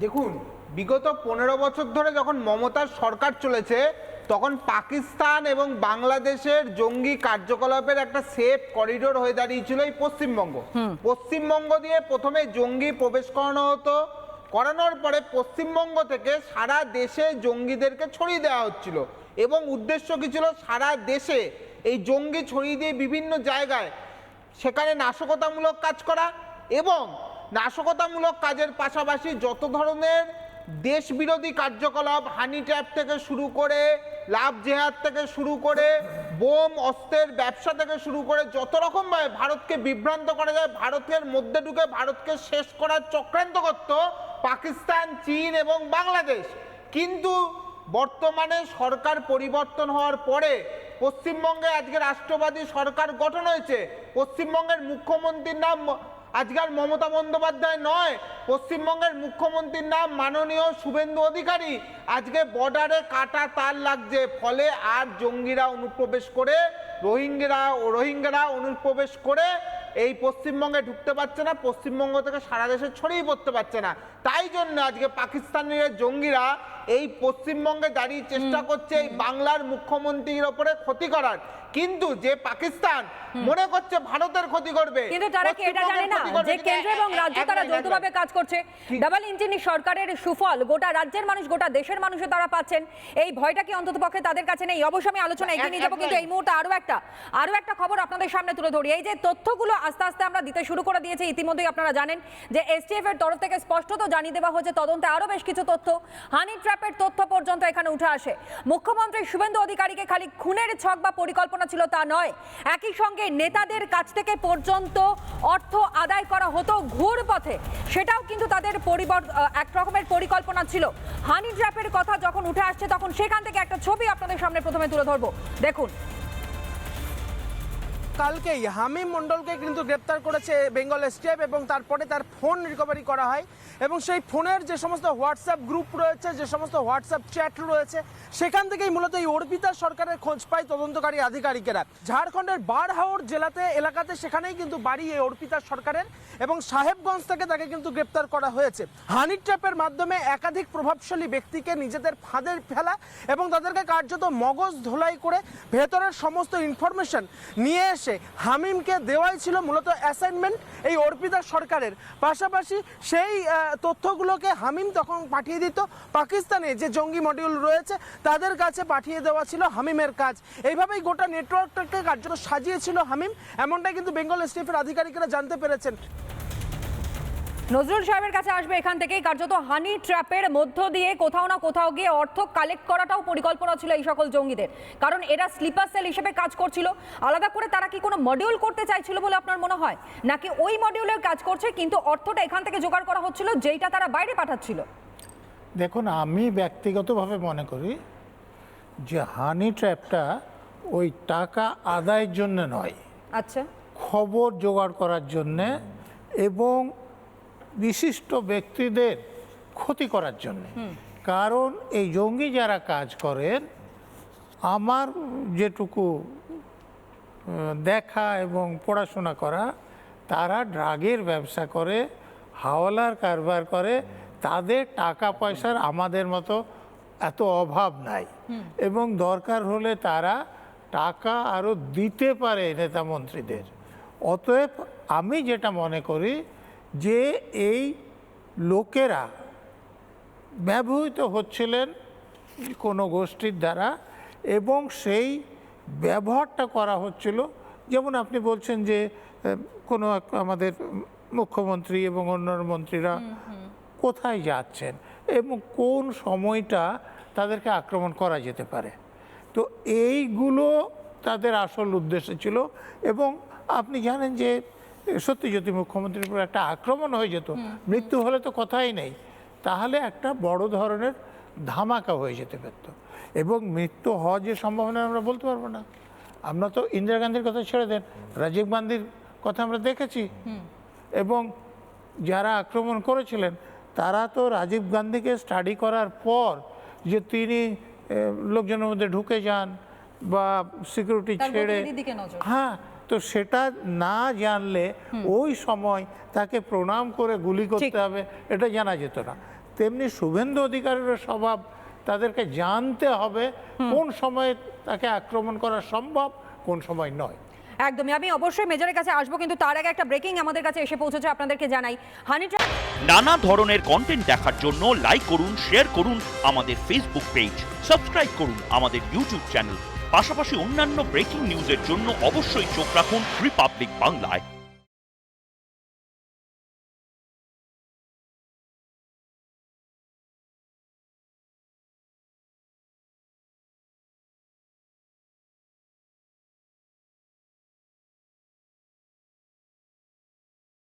দেখুন, বিগত 15 বছর ধরে যখন মমতার সরকার চলেছে তখন পাকিস্তান এবং বাংলাদেশের জঙ্গি কার্যকলাপের একটা সেফ করিডোর হয়ে দাঁড়িয়েছিল এই পশ্চিমবঙ্গ। পশ্চিমবঙ্গ দিয়ে প্রথমে জঙ্গি প্রবেশ করানো হতো, করানোর পরে পশ্চিমবঙ্গ থেকে সারা দেশে জঙ্গিদেরকে ছড়িয়ে দেওয়া হচ্ছিল এবং উদ্দেশ্য কি ছিল? সারা দেশে এই জঙ্গি ছড়িয়ে দিয়ে বিভিন্ন জায়গায় সেখানে নাশকতামূলক কাজ করা এবং নাশকতামূলক কাজের পাশাপাশি যত ধরনের দেশ বিরোধী কার্যকলাপ, হানি ট্র্যাপ থেকে শুরু করে লাভ জেহাদ থেকে শুরু করে বোম অস্ত্রের ব্যবসা থেকে শুরু করে যত রকমভাবে ভারতকে বিভ্রান্ত করা যায়, ভারতের মধ্যে ঢুকে ভারতকে শেষ করার চক্রান্ত করত পাকিস্তান, চীন এবং বাংলাদেশ। কিন্তু বর্তমানে সরকার পরিবর্তন হওয়ার পরে পশ্চিমবঙ্গে আজকে রাষ্ট্রবাদী সরকার গঠন হয়েছে। পশ্চিমবঙ্গের মুখ্যমন্ত্রীর নাম আজকাল মমতা বন্দ্যোপাধ্যায় নয়, পশ্চিমবঙ্গের মুখ্যমন্ত্রীর নাম মাননীয় শুভেন্দু অধিকারী। আজকে বর্ডারে কাটা তার লাগছে, ফলে আর জঙ্গিরা অনুপ্রবেশ করে রোহিঙ্গারা অনুপ্রবেশ করে এই পশ্চিমবঙ্গে ঢুকতে পারছে না, পশ্চিমবঙ্গ থেকে সারা দেশে ছড়িয়ে পড়তে পারছে না। তাই জন্য আজকে পাকিস্তানের জঙ্গিরা এই পশ্চিমবঙ্গে দাঁড়িয়ে চেষ্টা করছে এই বাংলার মুখ্যমন্ত্রীর ওপরে ক্ষতি করার। কিন্তু যে পাকিস্তান মনে করছে ভারতের ক্ষতি করবে, কিন্তু তারা কি এটা জানে না যে কেন্দ্র এবং রাজ্য তারা যৌথভাবে কাজ করছে? ডাবল ইঞ্জিন সরকারের সুফল গোটা রাজ্যের মানুষ, গোটা দেশের মানুষে তারা পাচ্ছেন। এই ভয়টা কি অন্ততপক্ষে তাদের কাছে নেই? অবশ্যই আমি আলোচনা এগিয়ে নিয়ে যাবো, কিন্তু এই মুহূর্তে আরো একটা খবর আপনাদের সামনে তুলে ধরি। এই যে তথ্যগুলো আস্তে আস্তে আমরা দিতে শুরু করে দিয়েছি, ইতিমধ্যেই আপনারা জানেন যে এসটিএফ এর তরফ থেকে স্পষ্টত জানিয়ে দেওয়া হয়েছে তদন্তে আরো বেশ কিছু তথ্য, হানি ট্র্যাপের তথ্য পর্যন্ত এখানে উঠে আসে। মুখ্যমন্ত্রী শুভেন্দু অধিকারীকে খালি খুনের ছক বা পরিকল্পনা ছিল তা নয়, একই সঙ্গে নেতাদের কাছ থেকে পর্যন্ত অর্থ আদায় করা হতো ঘুর পথে, সেটাও কিন্তু তাদের এক রকমের পরিকল্পনা ছিল। হানি ট্র্যাপের কথা যখন উঠে আসছে তখন সেখান থেকে একটা ছবি আপনাদের সামনে প্রথমে তুলে ধরবো, দেখুন। কালকেই হামিম মণ্ডলকে কিন্তু গ্রেপ্তার করেছে বেঙ্গল এসটিএফ এবং তারপরে তার ফোন রিকভারি করা হয় এবং সেই ফোনের যে সমস্ত হোয়াটসঅ্যাপ গ্রুপ রয়েছে, যে সমস্ত হোয়াটসঅ্যাপ চ্যাট রয়েছে, সেখান থেকেই মূলত এই অর্পিতা সরকারের খোঁজ পায় তদন্তকারী আধিকারিকেরা। ঝাড়খণ্ডের বারহাওর এলাকাতে সেখানেই কিন্তু বাড়ি এই অর্পিতা সরকারের এবং সাহেবগঞ্জ থেকে তাকে কিন্তু গ্রেপ্তার করা হয়েছে। হানি ট্র্যাপের মাধ্যমে একাধিক প্রভাবশালী ব্যক্তিকে নিজেদের ফাঁদে ফেলা এবং তাদেরকে কার্যত মগজ ধোলাই করে ভেতরের সমস্ত ইনফরমেশন নিয়ে এসে হামিমকে দেওয়াই ছিল মূলত অ্যাসাইনমেন্ট এই অর্পিতা সরকারের। পাশাপাশি সেই তথ্যগুলোকে হামিম তখন পাঠিয়ে দিত পাকিস্তানে যে জঙ্গি মডিউল রয়েছে তাদের কাছে, পাঠিয়ে দেওয়া ছিল হামিমের কাজ। এইভাবেই গোটা নেটওয়ার্কটাকে কার্যত সাজিয়েছিল হামিম, এমনটাই কিন্তু বেঙ্গল এসটিএফের আধিকারিকরা জানতে পেরেছেন। নজরুল সাহেবের কাছে আসবে এখান থেকেই। কার্যত হানি ট্র্যাপের মধ্য দিয়ে কোথাও না কোথাও গিয়ে অর্থ কালেক্ট করাটাও পরিকল্পনা ছিল এই সকল জঙ্গিদের, কারণ এরা স্লিপার সেল হিসেবে কাজ করছিল। আলাদা করে তারা কি কোনো মডিউল করতে চাইছিল বলে আপনার মনে হয়, নাকি ওই মডিউলের কাজ করছে কিন্তু অর্থটা এখান থেকে জোগাড় করা হচ্ছিল যেইটা তারা বাইরে পাঠাচ্ছিল? দেখুন, আমি ব্যক্তিগতভাবে মনে করি যে হানি ট্র্যাপটা ওই টাকা আদায়ের জন্য নয়, আচ্ছা, খবর জোগাড় করার জন্যে এবং বিশিষ্ট ব্যক্তিদের ক্ষতি করার জন্য। কারণ এই জঙ্গি যারা কাজ করেন, আমার যেটুকু দেখা এবং পড়াশোনা করা, তারা ড্রাগের ব্যবসা করে, হাওলার কারবার করে, তাদের টাকা পয়সার আমাদের মতো এত অভাব নাই এবং দরকার হলে তারা টাকা আরও দিতে পারে নেতা মন্ত্রীদের। অতএব আমি যেটা মনে করি যে এই লোকেরা ব্যবহৃত হচ্ছিলেন কোনো গোষ্ঠীর দ্বারা এবং সেই ব্যবহারটা করা হচ্ছিল, যেমন আপনি বলছেন যে কোনো আমাদের মুখ্যমন্ত্রী এবং অন্যান্য মন্ত্রীরা কোথায় যাচ্ছেন এবং কোন সময়টা তাদেরকে আক্রমণ করা যেতে পারে। তো এইগুলো তাদের আসল উদ্দেশ্য ছিল। এবং আপনি জানেন যে সত্যি যদি মুখ্যমন্ত্রীর উপর একটা আক্রমণ হয়ে যেত, মৃত্যু হলে তো কথাই নেই, তাহলে একটা বড় ধরনের ধামাকা হয়ে যেতে পারত এবং মৃত্যু হওয়ার যে সম্ভাবনা আমরা বলতে পারবো না। আমরা তো ইন্দিরা গান্ধীর কথা ছেড়ে দেন, রাজীব গান্ধীর কথা আমরা দেখেছি এবং যারা আক্রমণ করেছিলেন তারা তো রাজীব গান্ধীকে স্টাডি করার পর যে তিনি লোকজনের মধ্যে ঢুকে যান বা সিকিউরিটি ছেড়ে, হ্যাঁ, তো সেটা না জানলে ওই সময় তাকে প্রণাম করে গুলি করতে হবে এটা জানা যেত না। তেমনি শুভেন্দু অধিকারীর স্বভাব, তাদেরকে জানতে হবে কোন সময়ে তাকে আক্রমণ করা সম্ভব, কোন সময় নয়। একদমই, আমি অবশ্যই মেজরের কাছে আসবো, কিন্তু তার আগে একটা ব্রেকিং আমাদের কাছে এসে পৌঁছেছে, আপনাদেরকে জানাই। হানি ট্র্যাপ নানা ধরনের কন্টেন্ট দেখার জন্য লাইক করুন, শেয়ার করুন আমাদের ফেসবুক পেজ, সাবস্ক্রাইব করুন আমাদের ইউটিউব চ্যানেল। পাশাপাশি অন্যান্য ব্রেকিং নিউজের জন্য অবশ্যই চোখ রাখুন রিপাবলিক বাংলায়।